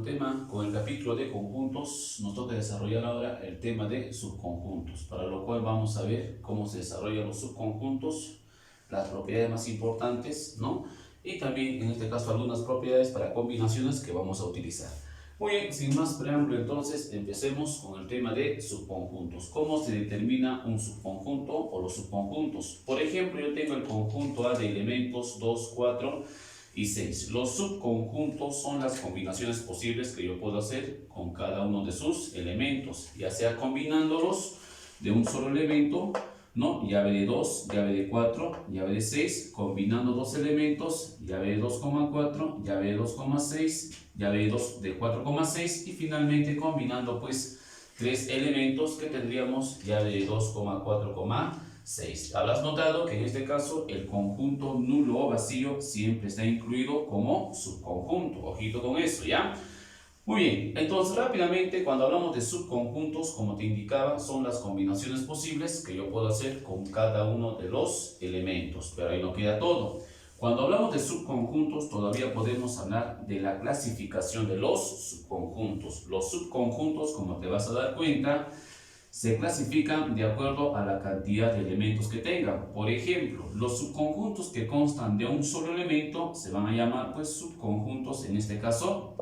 tema, con el capítulo de conjuntos, nos toca desarrollar ahora el tema de subconjuntos, para lo cual vamos a ver cómo se desarrollan los subconjuntos, las propiedades más importantes, ¿no? Y también, en este caso, algunas propiedades para combinaciones que vamos a utilizar. Muy bien, sin más preámbulo, entonces, empecemos con el tema de subconjuntos. ¿Cómo se determina un subconjunto o los subconjuntos? Por ejemplo, yo tengo el conjunto A de elementos 2, 4 y 6. Los subconjuntos son las combinaciones posibles que yo puedo hacer con cada uno de sus elementos, ya sea combinándolos de un solo elemento, ¿no? Llave de 2, llave de 4, llave de 6, combinando dos elementos, llave de 2,4, llave de 2,6, llave de 2 de 4,6 y finalmente combinando pues tres elementos que tendríamos llave de 2,4,6. Habrás notado que en este caso el conjunto nulo o vacío siempre está incluido como subconjunto. Ojito con eso, ¿ya? Muy bien, entonces rápidamente cuando hablamos de subconjuntos, como te indicaba, son las combinaciones posibles que yo puedo hacer con cada uno de los elementos, pero ahí no queda todo. Cuando hablamos de subconjuntos, todavía podemos hablar de la clasificación de los subconjuntos. Los subconjuntos, como te vas a dar cuenta, se clasifican de acuerdo a la cantidad de elementos que tengan. Por ejemplo, los subconjuntos que constan de un solo elemento se van a llamar pues subconjuntos, en este caso,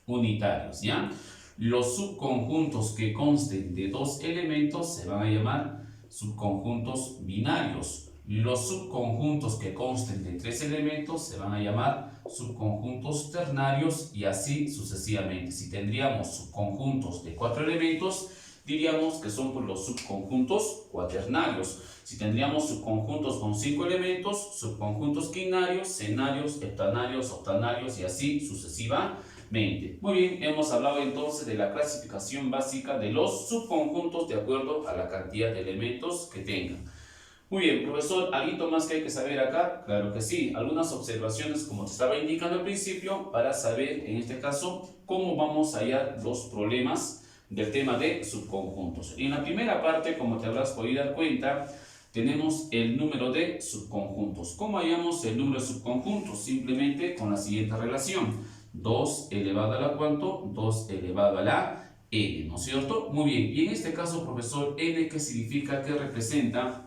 unitarios, ¿ya? Los subconjuntos que consten de dos elementos se van a llamar subconjuntos binarios. Los subconjuntos que consten de tres elementos se van a llamar subconjuntos ternarios y así sucesivamente. Si tendríamos subconjuntos de cuatro elementos, diríamos que son pues, los subconjuntos cuaternarios. Si tendríamos subconjuntos con 5 elementos, subconjuntos quinarios, cenarios, heptanarios, octanarios y así sucesivamente. Muy bien, hemos hablado entonces de la clasificación básica de los subconjuntos de acuerdo a la cantidad de elementos que tengan. Muy bien, profesor, ¿algo más que hay que saber acá? Claro que sí, algunas observaciones como te estaba indicando al principio para saber en este caso cómo vamos a hallar los problemas del tema de subconjuntos. En la primera parte, como te habrás podido dar cuenta, tenemos el número de subconjuntos. ¿Cómo hallamos el número de subconjuntos? Simplemente con la siguiente relación. 2 elevado a la ¿cuánto? 2 elevado a la n, ¿no es cierto? Muy bien, y en este caso, profesor, n, ¿qué significa? ¿Qué representa?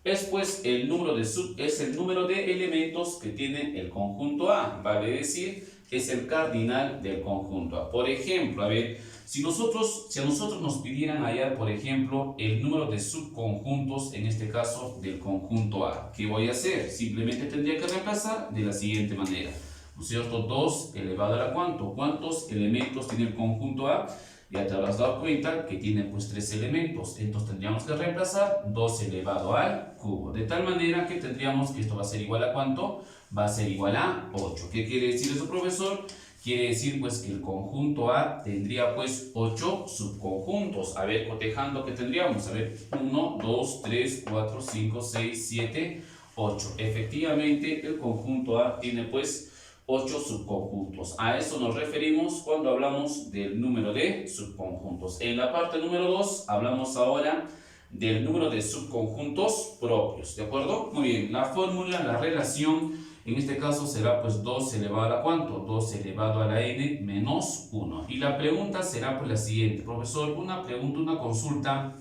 Es pues el número de elementos que tiene el conjunto A, vale decir, es el cardinal del conjunto A. Por ejemplo, a ver, si a nosotros nos pidieran hallar, por ejemplo, el número de subconjuntos, en este caso, del conjunto A, ¿qué voy a hacer? Simplemente tendría que reemplazar de la siguiente manera, ¿no es cierto? 2 elevado a la ¿cuánto? ¿Cuántos elementos tiene el conjunto A? Ya te habrás dado cuenta que tiene pues 3 elementos, entonces tendríamos que reemplazar 2 elevado al cubo, de tal manera que tendríamos que esto va a ser igual a ¿cuánto? Va a ser igual a 8. ¿Qué quiere decir eso, profesor? Quiere decir pues que el conjunto A tendría pues 8 subconjuntos. A ver, cotejando, ¿qué tendríamos? A ver, 1, 2, 3, 4, 5, 6, 7, 8. Efectivamente, el conjunto A tiene pues 8 subconjuntos. A eso nos referimos cuando hablamos del número de subconjuntos. En la parte número 2 hablamos ahora del número de subconjuntos propios, ¿de acuerdo? Muy bien, la fórmula, la relación, en este caso será pues 2 elevado a la ¿cuánto? 2 elevado a la n menos 1. Y la pregunta será pues la siguiente, profesor, una pregunta, una consulta.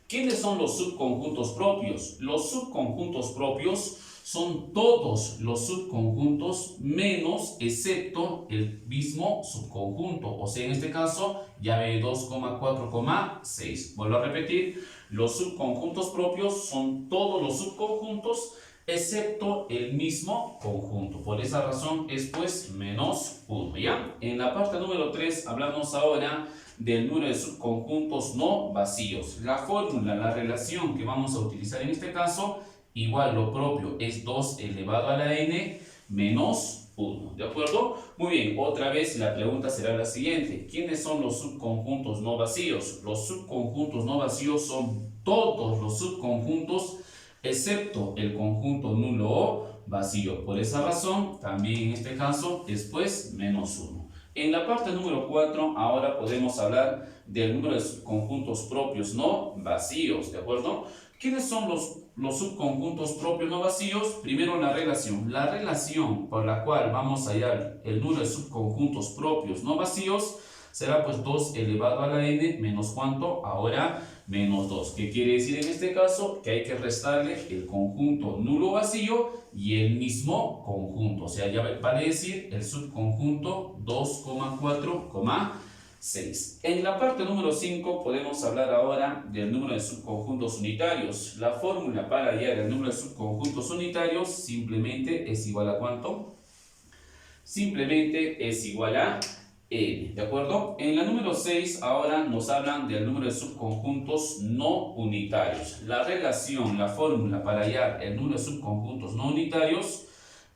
¿Quiénes son los subconjuntos propios? Los subconjuntos propios son todos los subconjuntos menos excepto el mismo subconjunto, o sea, en este caso, llave 2,4,6. Vuelvo a repetir, los subconjuntos propios son todos los subconjuntos excepto el mismo conjunto. Por esa razón es pues menos 1, ¿ya? En la parte número 3 hablamos ahora del número de subconjuntos no vacíos. La fórmula, la relación que vamos a utilizar en este caso, igual lo propio es 2 elevado a la n menos 1, ¿de acuerdo? Muy bien, otra vez la pregunta será la siguiente. ¿Quiénes son los subconjuntos no vacíos? Los subconjuntos no vacíos son todos los subconjuntos excepto el conjunto nulo o vacío. Por esa razón, también en este caso es pues menos 1. En la parte número 4, ahora podemos hablar del número de subconjuntos propios no vacíos, ¿de acuerdo? ¿Quiénes son los subconjuntos propios no vacíos? Primero la relación. La relación por la cual vamos a hallar el número de subconjuntos propios no vacíos será pues 2 elevado a la n menos ¿cuánto? Ahora menos 2. ¿Qué quiere decir en este caso? Que hay que restarle el conjunto nulo vacío y el mismo conjunto. O sea, ya vale decir el subconjunto 2,4,6. En la parte número 5 podemos hablar ahora del número de subconjuntos unitarios. La fórmula para hallar el número de subconjuntos unitarios simplemente es igual a ¿cuánto? Simplemente es igual a n, ¿de acuerdo? En la número 6 ahora nos hablan del número de subconjuntos no unitarios. La relación, la fórmula para hallar el número de subconjuntos no unitarios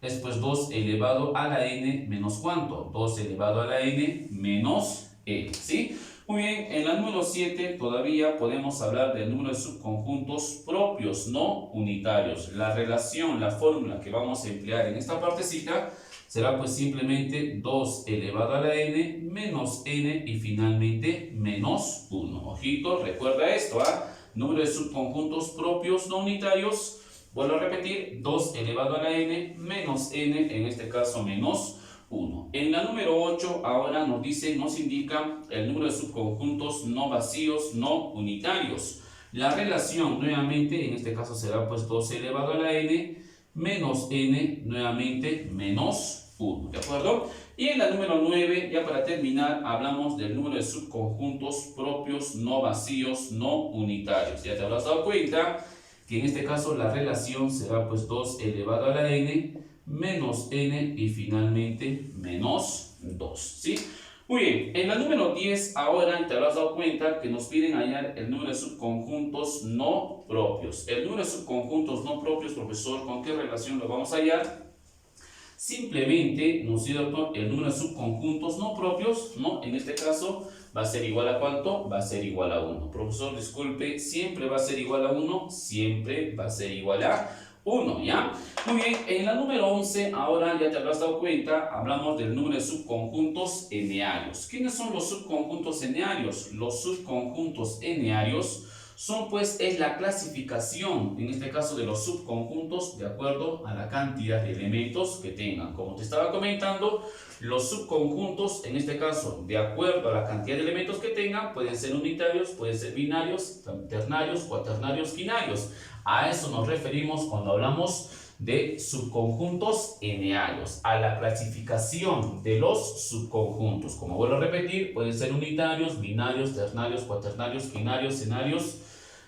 es pues 2 elevado a la n menos ¿cuánto? 2 elevado a la n menos n, ¿sí? Muy bien, en la número 7 todavía podemos hablar del número de subconjuntos propios no unitarios. La relación, la fórmula que vamos a emplear en esta partecita será pues simplemente 2 elevado a la n menos n y finalmente menos 1. Ojito, recuerda esto, ¿ah? Número de subconjuntos propios no unitarios, vuelvo a repetir, 2 elevado a la n menos n, en este caso menos 1. En la número 8 ahora nos indica el número de subconjuntos no vacíos no unitarios. La relación nuevamente, en este caso será pues 2 elevado a la n menos n, nuevamente menos 1, ¿de acuerdo? Y en la número 9, ya para terminar, hablamos del número de subconjuntos propios no vacíos no unitarios. Ya te habrás dado cuenta que en este caso la relación será pues 2 elevado a la n menos n y finalmente menos 2, ¿sí? Muy bien, en la número 10 ahora te habrás dado cuenta que nos piden hallar el número de subconjuntos no propios. El número de subconjuntos no propios, profesor, ¿con qué relación lo vamos a hallar? Simplemente, ¿no es cierto?, el número de subconjuntos no propios, ¿no? En este caso va a ser igual a ¿cuánto? Va a ser igual a 1. Profesor, disculpe, ¿siempre va a ser igual a 1? Siempre va a ser igual a 1, ¿ya? Muy bien, en la número 11, ahora ya te habrás dado cuenta, hablamos del número de subconjuntos enearios. ¿Quiénes son los subconjuntos enearios? Los subconjuntos enearios son pues es la clasificación, en este caso de los subconjuntos, de acuerdo a la cantidad de elementos que tengan. Como te estaba comentando, los subconjuntos, en este caso, de acuerdo a la cantidad de elementos que tengan, pueden ser unitarios, pueden ser binarios, ternarios, cuaternarios, quinarios. A eso nos referimos cuando hablamos de subconjuntos enearios, a la clasificación de los subconjuntos. Como vuelvo a repetir, pueden ser unitarios, binarios, ternarios, cuaternarios, quinarios, cenarios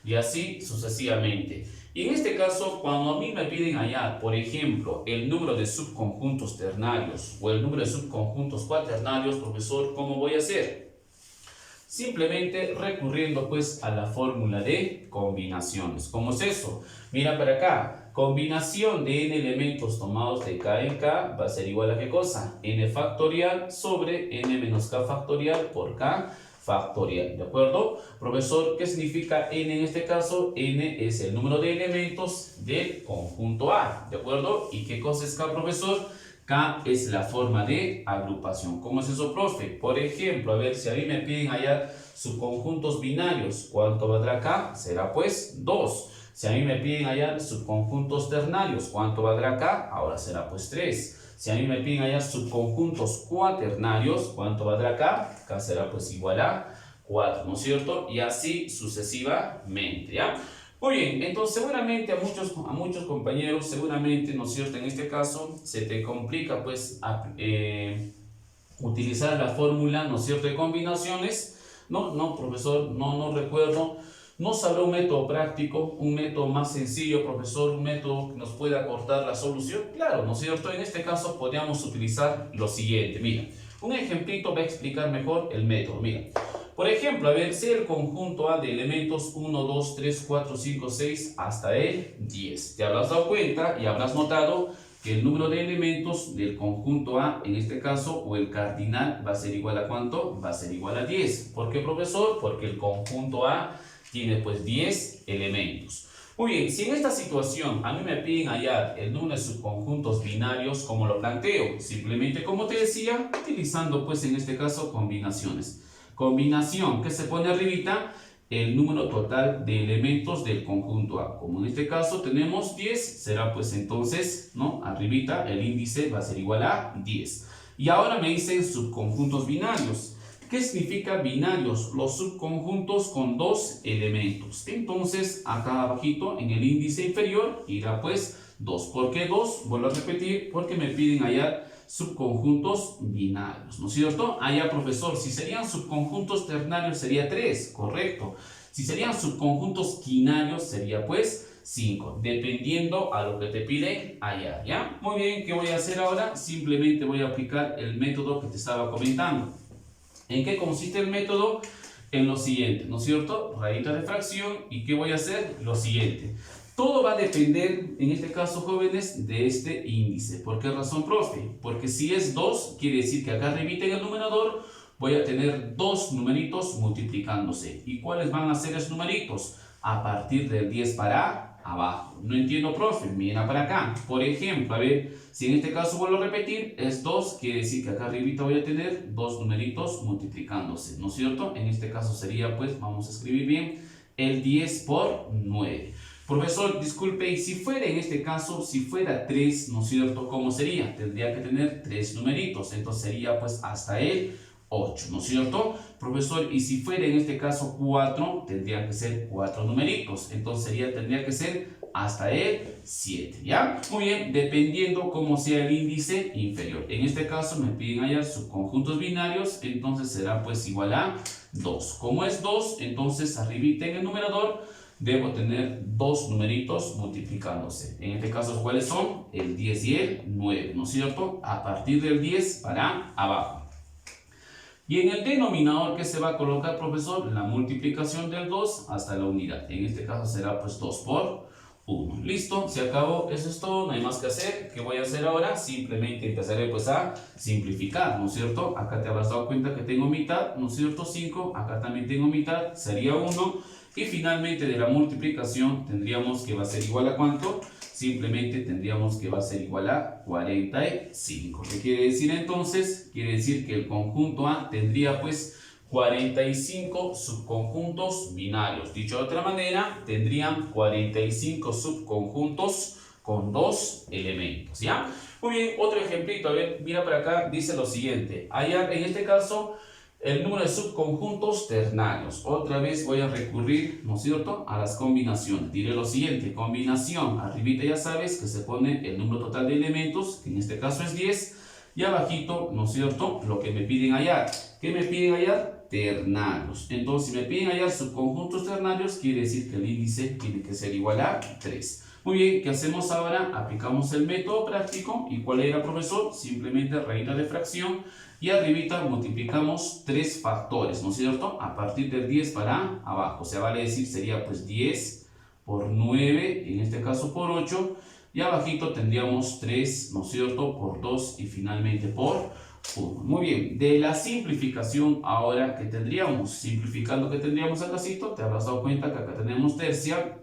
y así sucesivamente. Y en este caso, cuando a mí me piden hallar, por ejemplo, el número de subconjuntos ternarios o el número de subconjuntos cuaternarios, profesor, ¿cómo voy a hacer? Simplemente recurriendo pues a la fórmula de combinaciones. ¿Cómo es eso? Mira para acá, combinación de n elementos tomados de k en k va a ser igual a ¿qué cosa? N factorial sobre n menos k factorial por k factorial, ¿de acuerdo? Profesor, ¿qué significa n en este caso? N es el número de elementos del conjunto A, ¿de acuerdo? ¿Y qué cosa es k, profesor? K es la forma de agrupación. ¿Cómo es eso, profe? Por ejemplo, a ver, si a mí me piden hallar subconjuntos binarios, ¿cuánto valdrá K? Será pues 2. Si a mí me piden hallar subconjuntos ternarios, ¿cuánto valdrá K? Ahora será pues 3. Si a mí me piden hallar subconjuntos cuaternarios, ¿cuánto valdrá K? K será pues igual a 4, ¿no es cierto? Y así sucesivamente, ¿ya? Muy bien, entonces seguramente a muchos compañeros, seguramente, ¿no es cierto?, en este caso se te complica pues utilizar la fórmula, ¿no es cierto?, de combinaciones. No, profesor, no recuerdo. ¿No sabrá un método práctico, un método más sencillo, profesor, un método que nos pueda acortar la solución? Claro, ¿no es cierto? En este caso podríamos utilizar lo siguiente. Mira, un ejemplito va a explicar mejor el método. Mira, por ejemplo, a ver, si el conjunto A de elementos 1, 2, 3, 4, 5, 6 hasta el 10. Te habrás dado cuenta y habrás notado que el número de elementos del conjunto A, en este caso, o el cardinal, va a ser igual a ¿cuánto? Va a ser igual a 10. ¿Por qué, profesor? Porque el conjunto A tiene pues 10 elementos. Muy bien, si en esta situación a mí me piden hallar el número de subconjuntos binarios, ¿cómo lo planteo? Simplemente, como te decía, utilizando pues en este caso combinaciones. Combinación que se pone arribita, el número total de elementos del conjunto A. Como en este caso tenemos 10, será pues entonces, ¿no? Arribita el índice va a ser igual a 10. Y ahora me dicen subconjuntos binarios. ¿Qué significa binarios? Los subconjuntos con dos elementos. Entonces, acá abajito en el índice inferior irá pues 2. ¿Por qué 2? Vuelvo a repetir, porque me piden hallar subconjuntos binarios, ¿no es cierto? Allá, profesor, si serían subconjuntos ternarios sería 3, correcto. Si serían subconjuntos quinarios sería pues 5, dependiendo a lo que te piden hallar, ¿ya? Muy bien, ¿qué voy a hacer ahora? Simplemente voy a aplicar el método que te estaba comentando. ¿En qué consiste el método? En lo siguiente, ¿no es cierto? Rayita de fracción. ¿Y qué voy a hacer? Lo siguiente. Todo va a depender, en este caso, jóvenes, de este índice. ¿Por qué razón, profe? Porque si es 2, quiere decir que acá arriba en el numerador voy a tener dos numeritos multiplicándose. ¿Y cuáles van a ser esos numeritos? A partir del 10 para abajo. No entiendo, profe. Mira para acá. Por ejemplo, a ver, si en este caso vuelvo a repetir, es 2, quiere decir que acá arribita voy a tener dos numeritos multiplicándose, ¿no es cierto? En este caso sería, pues, vamos a escribir bien, el 10 por 9. Profesor, disculpe, y si fuera en este caso, si fuera 3, ¿no es cierto? ¿Cómo sería? Tendría que tener 3 numeritos, entonces sería pues hasta el 8, ¿no es cierto? Profesor, y si fuera en este caso 4, tendría que ser 4 numeritos, entonces tendría que ser hasta el 7, ¿ya? Muy bien, dependiendo cómo sea el índice inferior. En este caso me piden hallar subconjuntos binarios, entonces será pues igual a 2. Como es 2, entonces arribita en el numerador debo tener dos numeritos multiplicándose. En este caso, ¿cuáles son? El 10 y el 9, ¿no es cierto? A partir del 10 para abajo. Y en el denominador, ¿qué se va a colocar, profesor? La multiplicación del 2 hasta la unidad. En este caso será pues 2 por 1. Listo, se acabó. Eso es todo, no hay más que hacer. ¿Qué voy a hacer ahora? Simplemente empezaré pues a simplificar, ¿no es cierto? Acá te habrás dado cuenta que tengo mitad, ¿no es cierto? 5. Acá también tengo mitad, sería 1. Y finalmente de la multiplicación tendríamos que va a ser igual a ¿cuánto? Simplemente tendríamos que va a ser igual a 45. ¿Qué quiere decir entonces? Quiere decir que el conjunto A tendría pues 45 subconjuntos binarios. Dicho de otra manera, tendrían 45 subconjuntos con dos elementos, ¿ya? Muy bien, otro ejemplito, a ver, mira para acá, dice lo siguiente. Allá, en este caso, el número de subconjuntos ternarios. Otra vez voy a recurrir, ¿no es cierto?, a las combinaciones. Diré lo siguiente, combinación. Arribita ya sabes que se pone el número total de elementos, que en este caso es 10. Y abajito, ¿no es cierto?, lo que me piden hallar. ¿Qué me piden hallar? Ternarios. Entonces, si me piden hallar subconjuntos ternarios, quiere decir que el índice tiene que ser igual a 3. Muy bien, ¿qué hacemos ahora? Aplicamos el método práctico. ¿Y cuál era, profesor? Simplemente raíz de fracción. Y arribita multiplicamos 3 factores, ¿no es cierto? A partir del 10 para abajo. O sea, vale decir, sería pues 10 por 9, en este caso por 8. Y abajito tendríamos 3, ¿no es cierto? Por 2 y finalmente por 1. Muy bien, de la simplificación ahora que tendríamos, simplificando que tendríamos acá, te habrás dado cuenta que acá tenemos tercia,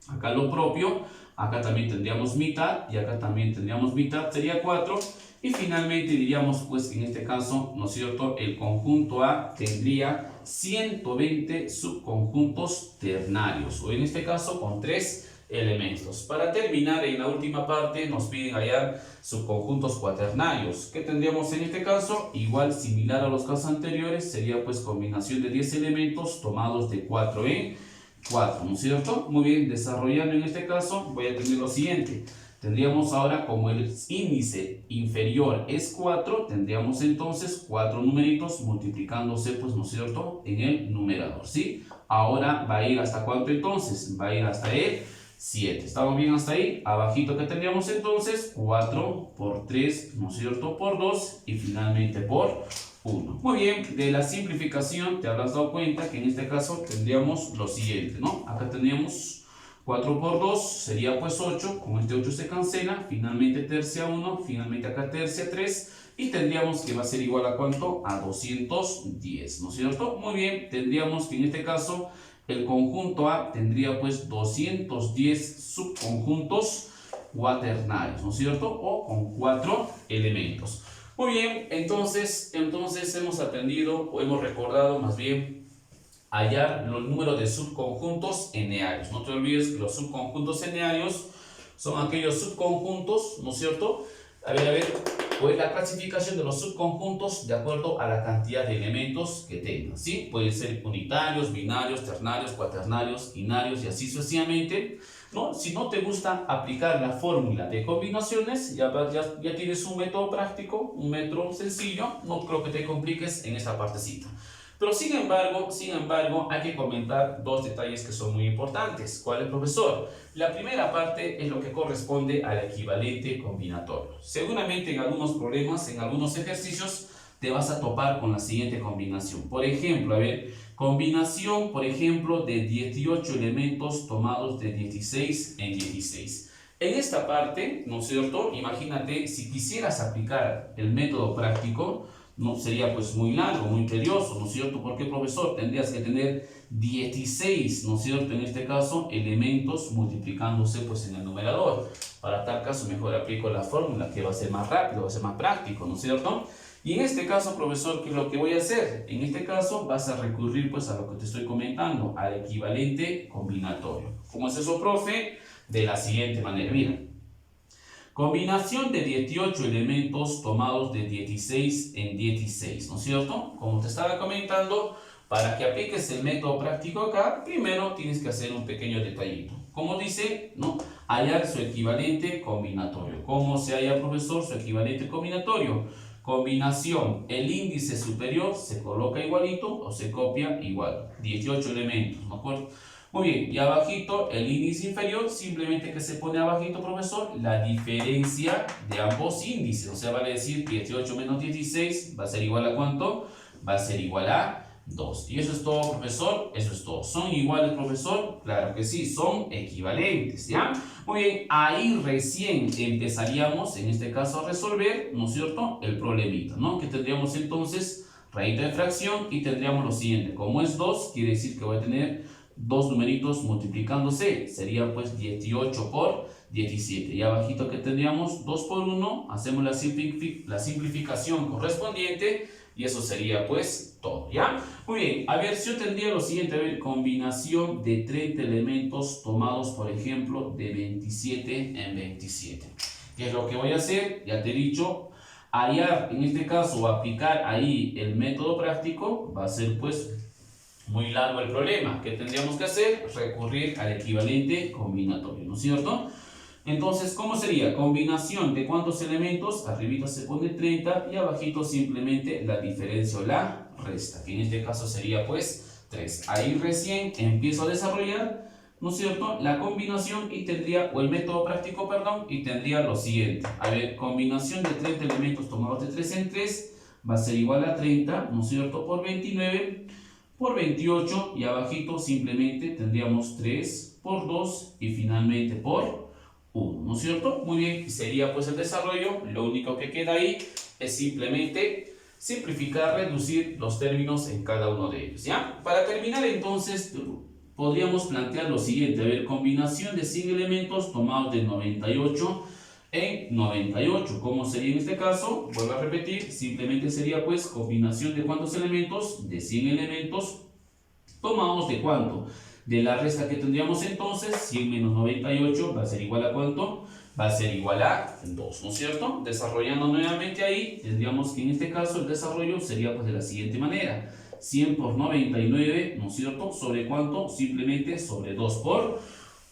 acá lo propio, acá también tendríamos mitad y acá también tendríamos mitad, sería 4. Y finalmente diríamos, pues en este caso, ¿no es cierto?, el conjunto A tendría 120 subconjuntos ternarios, o en este caso con 3 elementos. Para terminar, en la última parte nos piden hallar subconjuntos cuaternarios. ¿Qué tendríamos en este caso? Igual, similar a los casos anteriores, sería pues combinación de 10 elementos tomados de 4 en 4, ¿no es cierto? Muy bien, desarrollando en este caso, voy a tener lo siguiente. Tendríamos ahora, como el índice inferior es 4, tendríamos entonces 4 numeritos multiplicándose, pues, ¿no es cierto?, en el numerador, ¿sí? Ahora va a ir hasta ¿cuánto entonces? Va a ir hasta el 7. ¿Estamos bien hasta ahí? Abajito que tendríamos entonces 4 por 3, ¿no es cierto?, por 2 y finalmente por 1. Muy bien, de la simplificación te habrás dado cuenta que en este caso tendríamos lo siguiente, ¿no? Acá tendríamos 4 por 2 sería pues 8, con este 8 se cancela, finalmente tercia 1, finalmente acá tercia 3, y tendríamos que va a ser igual a ¿cuánto? A 210, ¿no es cierto? Muy bien, tendríamos que en este caso el conjunto A tendría pues 210 subconjuntos cuaternarios, ¿no es cierto? O con 4 elementos. Muy bien, entonces hemos aprendido, o hemos recordado más bien, hallar los números de subconjuntos enearios. No te olvides que los subconjuntos enearios son aquellos subconjuntos, ¿no es cierto? A ver, pues la clasificación de los subconjuntos de acuerdo a la cantidad de elementos que tengan, ¿sí? Pueden ser unitarios, binarios, ternarios, cuaternarios, inarios y así sucesivamente, ¿no? Si no te gusta aplicar la fórmula de combinaciones, ya tienes un método práctico, un método sencillo, no creo que te compliques en esta partecita. Pero sin embargo, hay que comentar dos detalles que son muy importantes. ¿Cuál es, profesor? La primera parte es lo que corresponde al equivalente combinatorio. Seguramente en algunos problemas, en algunos ejercicios, te vas a topar con la siguiente combinación. Por ejemplo, a ver, combinación, por ejemplo, de 18 elementos tomados de 16 en 16. En esta parte, ¿no es cierto? Imagínate, si quisieras aplicar el método práctico, no sería pues muy largo, muy tedioso, ¿no es cierto? Porque, profesor, tendrías que tener 16, ¿no es cierto? En este caso, elementos multiplicándose pues en el numerador. Para tal caso, mejor aplico la fórmula, que va a ser más rápido, va a ser más práctico, ¿no es cierto? Y en este caso, profesor, ¿qué es lo que voy a hacer? En este caso, vas a recurrir pues a lo que te estoy comentando, al equivalente combinatorio. ¿Cómo es eso, profe? De la siguiente manera, mira. Combinación de 18 elementos tomados de 16 en 16, ¿no es cierto? Como te estaba comentando, para que apliques el método práctico acá, primero tienes que hacer un pequeño detallito. Como dice, ¿no? Hallar su equivalente combinatorio. ¿Cómo se halla, profesor, su equivalente combinatorio? Combinación, el índice superior se coloca igualito o se copia igual. 18 elementos, ¿no acuerdo? Muy bien, y abajito el índice inferior, simplemente que se pone abajito, profesor, la diferencia de ambos índices. O sea, vale decir 18 menos 16 va a ser igual a ¿cuánto? Va a ser igual a 2. Y eso es todo, profesor, eso es todo. ¿Son iguales, profesor? Claro que sí, son equivalentes, ¿ya? Muy bien, ahí recién empezaríamos, en este caso, a resolver, ¿no es cierto?, el problemita, ¿no? Que tendríamos entonces raíz de fracción y tendríamos lo siguiente. Como es 2, quiere decir que voy a tener dos numeritos multiplicándose, sería pues 18 por 17. Y abajito que tendríamos 2 por 1, hacemos la simplificación correspondiente y eso sería pues todo, ¿ya? Muy bien, a ver, si yo tendría lo siguiente, a ver, combinación de 30 elementos tomados, por ejemplo, de 27 en 27. ¿Qué es lo que voy a hacer? Ya te he dicho, hallar, en este caso, aplicar ahí el método práctico, va a ser pues muy largo el problema. ¿Qué tendríamos que hacer? Recurrir al equivalente combinatorio, ¿no es cierto? Entonces, ¿cómo sería? Combinación de cuántos elementos, arribita se pone 30 y abajito simplemente la diferencia o la resta, que en este caso sería pues 3. Ahí recién empiezo a desarrollar, ¿no es cierto?, la combinación y tendría, o el método práctico, perdón, y tendría lo siguiente. A ver, combinación de 30 elementos tomados de 3 en 3 va a ser igual a 30, ¿no es cierto?, por 29 por 28 y abajito simplemente tendríamos 3 por 2 y finalmente por 1, ¿no es cierto? Muy bien, sería pues el desarrollo. Lo único que queda ahí es simplemente simplificar, reducir los términos en cada uno de ellos, ¿ya? Para terminar entonces podríamos plantear lo siguiente, a ver, combinación de 100 elementos tomados de 98 en 98. ¿Cómo sería en este caso? Vuelvo a repetir, simplemente sería pues combinación de cuántos elementos, de 100 elementos, tomados de cuánto, de la resta que tendríamos entonces, 100 menos 98 va a ser igual a cuánto, va a ser igual a 2, ¿no es cierto? Desarrollando nuevamente ahí, tendríamos que en este caso el desarrollo sería pues de la siguiente manera, 100 por 99, ¿no es cierto? ¿Sobre cuánto? Simplemente sobre 2 por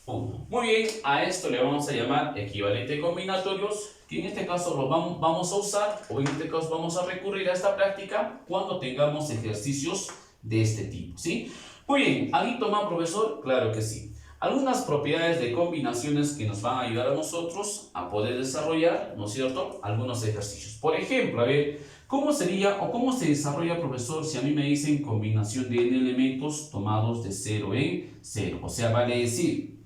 1. Muy bien, a esto le vamos a llamar equivalente combinatorios, que en este caso lo vamos a usar, o en este caso vamos a recurrir a esta práctica cuando tengamos ejercicios de este tipo, ¿sí? Muy bien, ¿alguien toma, profesor? Claro que sí. Algunas propiedades de combinaciones que nos van a ayudar a nosotros a poder desarrollar, ¿no es cierto?, algunos ejercicios. Por ejemplo, a ver, ¿cómo sería o cómo se desarrolla, profesor, si a mí me dicen combinación de n elementos tomados de 0 en 0? O sea, vale decir,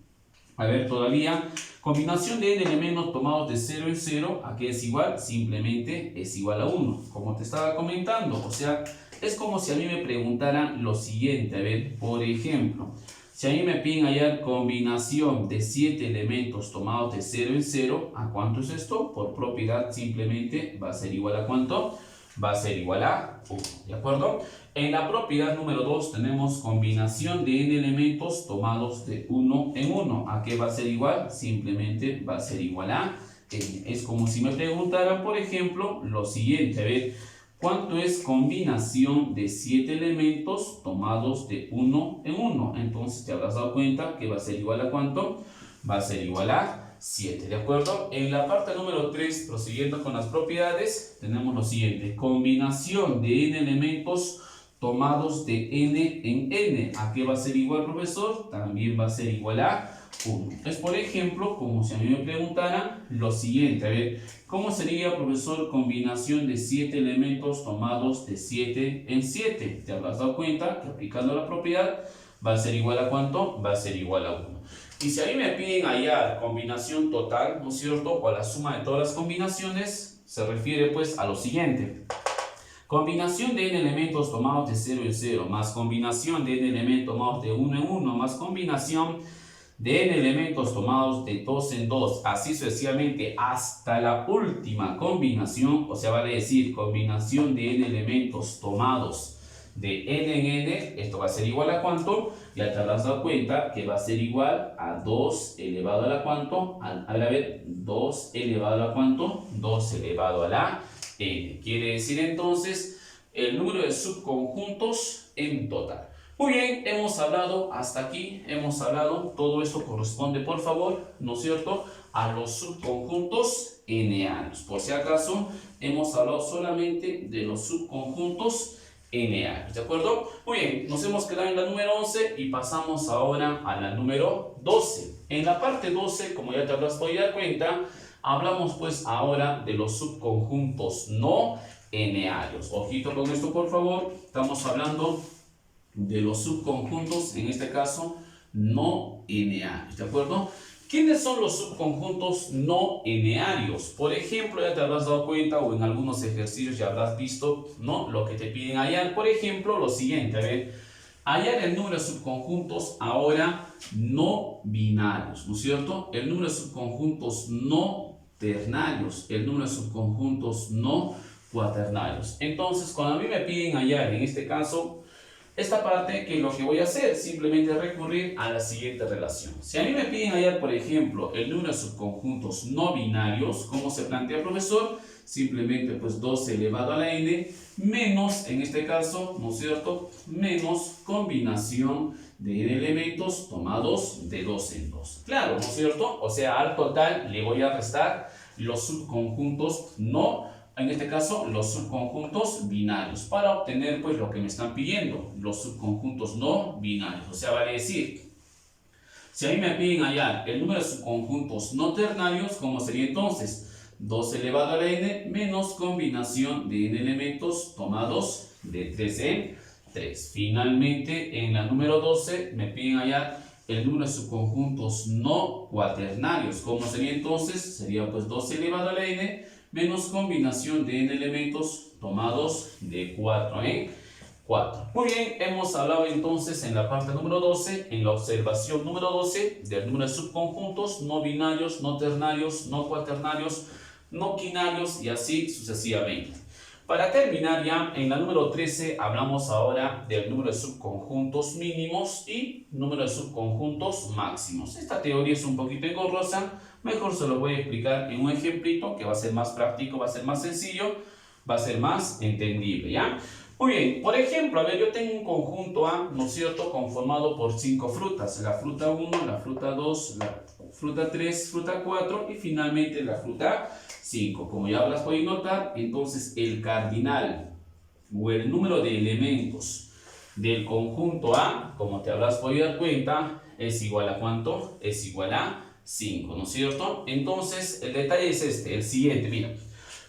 A ver, todavía, combinación de n elementos tomados de 0 en 0, ¿a qué es igual? Simplemente es igual a 1, como te estaba comentando. O sea, es como si a mí me preguntaran lo siguiente. A ver, por ejemplo, si a mí me piden hallar combinación de 7 elementos tomados de 0 en 0, ¿a cuánto es esto? Por propiedad simplemente va a ser igual a ¿cuánto? Va a ser igual a 1, ¿de acuerdo? En la propiedad número 2 tenemos combinación de n elementos tomados de 1 en 1. ¿A qué va a ser igual? Simplemente va a ser igual a n. Es como si me preguntaran, por ejemplo, lo siguiente. A ver, ¿cuánto es combinación de 7 elementos tomados de 1 en 1? Entonces te habrás dado cuenta que va a ser igual a ¿cuánto? Va a ser igual a 7, ¿de acuerdo? En la parte número 3, prosiguiendo con las propiedades, tenemos lo siguiente. Combinación de n elementos tomados de n en n. ¿A qué va a ser igual, profesor? También va a ser igual a 1. Es, por ejemplo, como si a mí me preguntaran lo siguiente. A ver, ¿cómo sería, profesor, combinación de 7 elementos tomados de 7 en 7? ¿Te habrás dado cuenta que aplicando la propiedad va a ser igual a ¿cuánto? Va a ser igual a 1. Y si a mí me piden hallar combinación total, ¿no es cierto? O a la suma de todas las combinaciones, se refiere pues a lo siguiente. Combinación de n elementos tomados de 0 en 0, más combinación de n elementos tomados de 1 en 1, más combinación de n elementos tomados de 2 en 2, así sucesivamente hasta la última combinación, o sea, vale decir, combinación de n elementos tomados de n en n, esto va a ser igual a ¿cuánto? Ya te habrás dado cuenta que va a ser igual a 2 elevado a la ¿cuánto? A ver, 2 elevado a la ¿cuánto? 2 elevado a la n. Quiere decir entonces el número de subconjuntos en total. Muy bien, hemos hablado hasta aquí, hemos hablado, todo esto corresponde, por favor, ¿no es cierto?, a los subconjuntos n-anos. Por si acaso, hemos hablado solamente de los subconjuntos n-anos, ¿de acuerdo? Muy bien, nos hemos quedado en la número 11 y pasamos ahora a la número 12. En la parte 12, como ya te habrás podido dar cuenta, hablamos pues ahora de los subconjuntos no n-anos. Ojito con esto, por favor, estamos hablando de los subconjuntos, en este caso, no n-anos, ¿de acuerdo? ¿Quiénes son los subconjuntos no n-arios? Por ejemplo, ya te habrás dado cuenta o en algunos ejercicios ya habrás visto, ¿no?, lo que te piden hallar. Por ejemplo, lo siguiente, a ver, hallar el número de subconjuntos ahora no binarios, ¿no es cierto? El número de subconjuntos no ternarios, el número de subconjuntos no cuaternarios. Entonces, cuando a mí me piden hallar, en este caso, esta parte, que lo que voy a hacer, simplemente recurrir a la siguiente relación. Si a mí me piden hallar, por ejemplo, el número de subconjuntos no binarios, ¿cómo se plantea, profesor? Simplemente, pues, 2 elevado a la n, menos, en este caso, ¿no es cierto?, menos combinación de n elementos tomados de 2 en 2. Claro, ¿no es cierto? O sea, al total le voy a restar los subconjuntos no, en este caso, los subconjuntos binarios, para obtener pues lo que me están pidiendo, los subconjuntos no binarios. O sea, vale decir, si a mí me piden hallar el número de subconjuntos no ternarios, ¿cómo sería entonces? 2 elevado a la n menos combinación de n elementos tomados de 3 en 3. Finalmente, en la número 12 me piden hallar el número de subconjuntos no cuaternarios. ¿Cómo sería entonces? Sería pues 2 elevado a la n menos combinación de n elementos tomados de 4 en 4. Muy bien, hemos hablado entonces en la parte número 12, en la observación número 12, del número de subconjuntos no binarios, no ternarios, no cuaternarios, no quinarios y así sucesivamente. Para terminar ya, en la número 13 hablamos ahora del número de subconjuntos mínimos y número de subconjuntos máximos. Esta teoría es un poquito engorrosa, mejor se lo voy a explicar en un ejemplito que va a ser más práctico, va a ser más sencillo, va a ser más entendible, ¿ya? Muy bien, por ejemplo, a ver, yo tengo un conjunto A, ¿no es cierto?, conformado por 5 frutas, la fruta 1, la fruta 2, la fruta 3, fruta 4 y finalmente la fruta 5. Como ya habrás podido notar, entonces el cardinal o el número de elementos del conjunto A, como te habrás podido dar cuenta, es igual a ¿cuánto? Es igual a 5, ¿no es cierto? Entonces, el detalle es este, el siguiente, mira.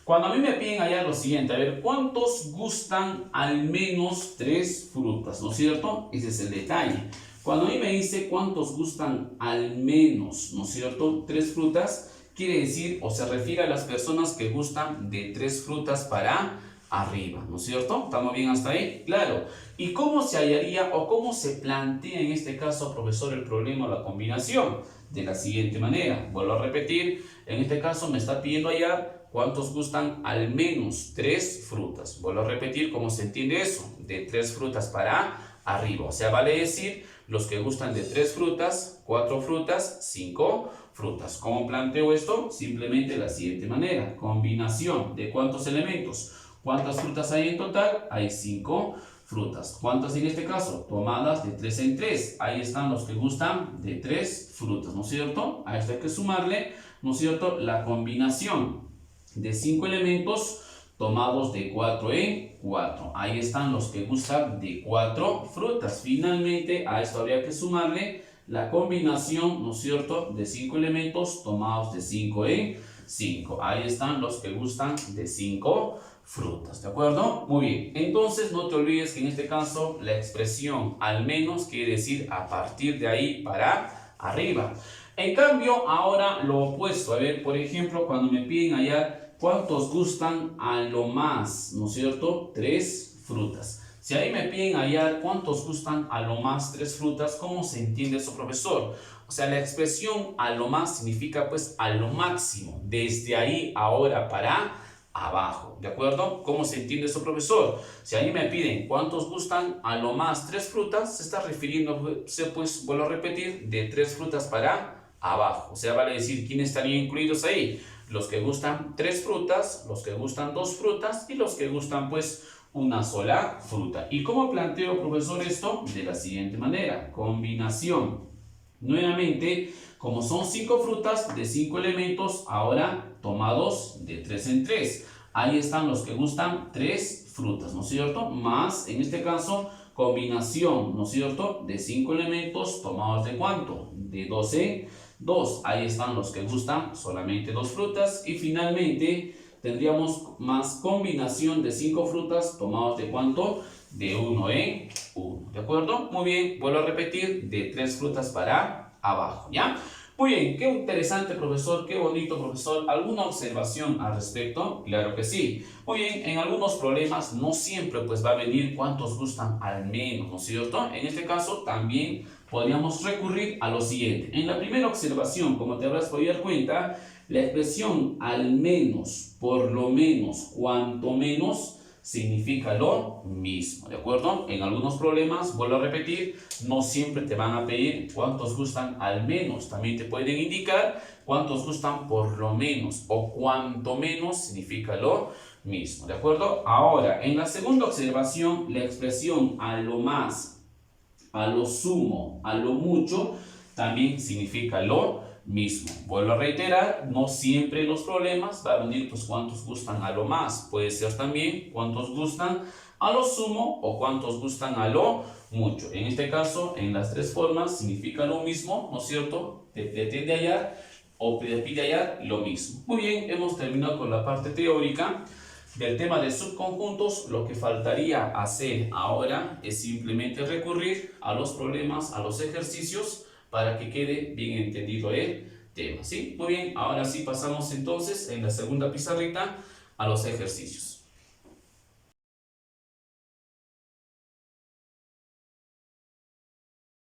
Cuando a mí me piden hallar lo siguiente, a ver, ¿cuántos gustan al menos 3 frutas? ¿No es cierto? Ese es el detalle. Cuando a mí me dice cuántos gustan al menos, ¿no es cierto?, 3 frutas, quiere decir o se refiere a las personas que gustan de 3 frutas para arriba, ¿no es cierto? ¿Estamos bien hasta ahí? Claro. ¿Y cómo se hallaría o cómo se plantea en este caso, profesor, el problema o la combinación? De la siguiente manera. Vuelvo a repetir, en este caso me está pidiendo hallar cuántos gustan al menos 3 frutas. Vuelvo a repetir cómo se entiende eso, de 3 frutas para arriba. O sea, vale decir los que gustan de 3 frutas, 4 frutas, 5 frutas. ¿Cómo planteo esto? Simplemente de la siguiente manera. Combinación de cuántos elementos. ¿Cuántas frutas hay en total? Hay 5 frutas. ¿Cuántas en este caso? Tomadas de 3 en 3. Ahí están los que gustan de 3 frutas, ¿no es cierto? A esto hay que sumarle, ¿no es cierto?, la combinación de 5 elementos tomados de 4 en 4. Ahí están los que gustan de 4 frutas. Finalmente, a esto habría que sumarle la combinación, ¿no es cierto?, de 5 elementos tomados de 5 en 5. Ahí están los que gustan de 5 frutas, ¿de acuerdo? Muy bien, entonces no te olvides que en este caso la expresión al menos quiere decir a partir de ahí para arriba. En cambio, ahora lo opuesto, a ver, por ejemplo, cuando me piden hallar cuántos gustan a lo más, ¿no es cierto?, 3 frutas. Si ahí me piden hallar cuántos gustan a lo más 3 frutas, ¿cómo se entiende eso, profesor? O sea, la expresión a lo más significa pues a lo máximo, desde ahí ahora para abajo, ¿de acuerdo? ¿Cómo se entiende eso, profesor? Si ahí me piden cuántos gustan a lo más 3 frutas, se está refiriendo, pues vuelvo a repetir, de 3 frutas para abajo. O sea, vale decir, ¿quiénes estarían incluidos ahí? Los que gustan 3 frutas, los que gustan 2 frutas y los que gustan pues una sola fruta. ¿Y cómo planteo, profesor, esto? De la siguiente manera, combinación. Nuevamente, como son 5 frutas de 5 elementos, ahora tomados de 3 en 3. Ahí están los que gustan 3 frutas, ¿no es cierto? Más, en este caso, combinación, ¿no es cierto?, de 5 elementos tomados de ¿cuánto? De 2 en 2. Ahí están los que gustan solamente 2 frutas. Y finalmente, tendríamos más combinación de 5 frutas tomados de ¿cuánto? De 1 en 1, ¿de acuerdo? Muy bien, vuelvo a repetir, de 3 frutas para abajo, ¿ya? Muy bien, qué interesante, profesor, qué bonito, profesor. ¿Alguna observación al respecto? Claro que sí. Muy bien, en algunos problemas no siempre pues va a venir cuántos gustan al menos, ¿no es cierto? En este caso también podríamos recurrir a lo siguiente. En la primera observación, como te habrás podido dar cuenta, la expresión al menos, por lo menos, cuanto menos, significa lo mismo, ¿de acuerdo? En algunos problemas, vuelvo a repetir, no siempre te van a pedir cuántos gustan al menos, también te pueden indicar cuántos gustan por lo menos o cuanto menos significa lo mismo, ¿de acuerdo? Ahora, en la segunda observación, la expresión a lo más, a lo sumo, a lo mucho, también significa lo mismo. Vuelvo a reiterar, no siempre en los problemas va a venir pues cuántos gustan a lo más, puede ser también cuántos gustan a lo sumo o cuántos gustan a lo mucho. En este caso, en las 3 formas significa lo mismo, ¿no es cierto? Te pretende hallar o te pide hallar lo mismo. Muy bien, hemos terminado con la parte teórica del tema de subconjuntos. Lo que faltaría hacer ahora es simplemente recurrir a los problemas, a los ejercicios, para que quede bien entendido el tema, ¿sí? Muy bien, ahora sí pasamos entonces en la segunda pizarrita a los ejercicios.